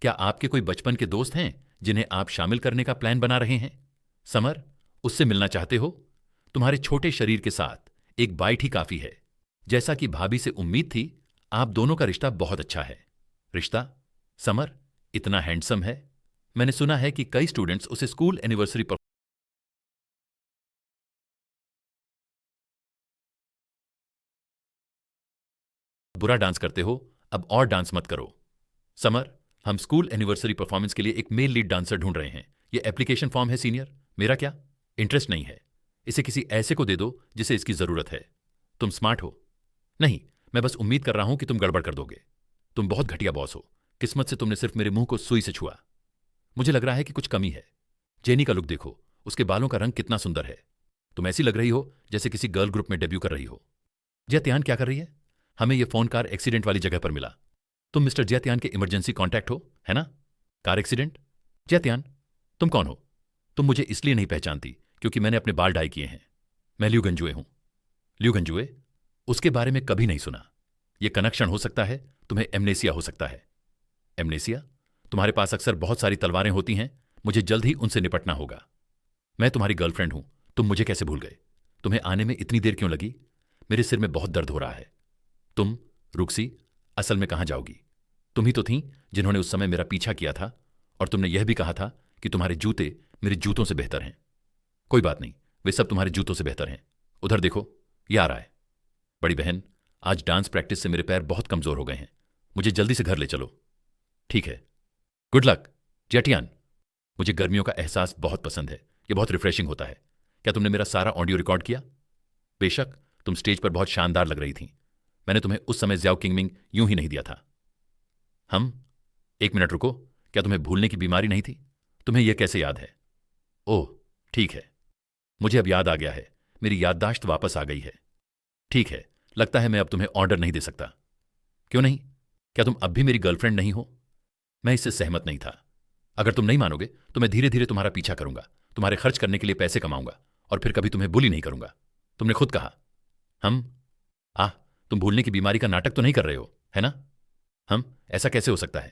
क्या आपके कोई बचपन के दोस्त हैं जिन्हें आप शामिल करने का प्लान बना रहे हैं? समर, उससे मिलना चाहते हो? तुम्हारे छोटे शरीर के साथ एक बाइट ही काफी है। जैसा कि भाभी से उम्मीद थी, आप दोनों का रिश्ता बहुत अच्छा है। रिश्ता? समर इतना हैंडसम है। मैंने सुना है कि कई स्टूडेंट्स उसे स्कूल एनिवर्सरी पर बुरा डांस करते हो, अब और डांस मत करो। समर, हम स्कूल एनिवर्सरी परफॉर्मेंस के लिए एक मेल लीड डांसर ढूंढ रहे हैं। ये एप्लीकेशन फॉर्म है सीनियर। मेरा क्या इंटरेस्ट नहीं है। इसे किसी ऐसे को दे दो जिसे इसकी जरूरत है। तुम स्मार्ट हो। नहीं, मैं बस उम्मीद कर रहा हूं कि तुम गड़बड़ कर दोगे। तुम बहुत घटिया बॉस हो। किस्मत से तुमने सिर्फ मेरे मुंह को सुई से छुआ। मुझे लग रहा है कि कुछ कमी है। जेनी का लुक देखो, उसके बालों का रंग कितना सुंदर है। तुम ऐसी लग रही हो जैसे किसी गर्ल ग्रुप में डेब्यू कर रही हो। जयत्यान क्या कर रही है? हमें यह फोन कार एक्सीडेंट वाली जगह पर मिला। तुम मिस्टर जयत्यान के इमरजेंसी कॉन्टैक्ट हो, है ना? Car accident? जयत्यान, तुम कौन हो? तुम मुझे इसलिए नहीं पहचानती क्योंकि मैंने अपने बाल डाई किए हैं। मैं ल्यू गंजुए हूं। ल्यू गंजुए? उसके बारे में कभी नहीं सुना। यह कनेक्शन हो सकता है, तुम्हें एमनेसिया हो सकता है। एमनेसिया? तुम्हारे पास अक्सर बहुत सारी तलवारें होती हैं। मुझे जल्द ही उनसे निपटना होगा। मैं तुम्हारी गर्लफ्रेंड हूं। तुम मुझे कैसे भूल गए? तुम्हें आने में इतनी देर क्यों लगी? मेरे सिर में बहुत दर्द हो रहा है। तुम, रुक्सी, असल में कहां जाओगी? तुम ही तो थीं जिन्होंने उस समय मेरा पीछा किया था, और तुमने यह भी कहा था कि तुम्हारे जूते मेरे जूतों से बेहतर हैं। कोई बात नहीं, वे सब तुम्हारे जूतों से बेहतर हैं। उधर देखो, यह आ रहा है। बड़ी बहन, आज डांस प्रैक्टिस से मेरे पैर बहुत कमजोर हो गए हैं। मुझे जल्दी से घर ले चलो। ठीक है, गुड लक। जेटियान, मुझे गर्मियों का एहसास बहुत पसंद है। यह बहुत रिफ्रेशिंग होता है। क्या तुमने मेरा सारा ऑडियो रिकॉर्ड किया? बेशक, तुम स्टेज पर बहुत शानदार लग रही थीं। मैंने तुम्हें उस समय ज्याओ किंगमिंग यूं ही नहीं दिया था। हम, एक मिनट रुको। क्या तुम्हें भूलने की बीमारी नहीं थी? तुम्हें यह कैसे याद है? ओह, ठीक है, मुझे अब याद आ गया है। मेरी याददाश्त वापस आ गई है। ठीक है, लगता है मैं अब तुम्हें ऑर्डर नहीं दे सकता। क्यों नहीं? क्या तुम अब भी मेरी गर्लफ्रेंड नहीं हो? मैं इससे सहमत नहीं था। अगर तुम नहीं मानोगे तो मैं धीरे धीरे तुम्हारा पीछा करूंगा, तुम्हारे खर्च करने के लिए पैसे कमाऊंगा, और फिर कभी तुम्हें बुली नहीं करूंगा। तुमने खुद कहा। हम, आह, तुम भूलने की बीमारी का नाटक तो नहीं कर रहे हो, है ना? हम, ऐसा कैसे हो सकता है?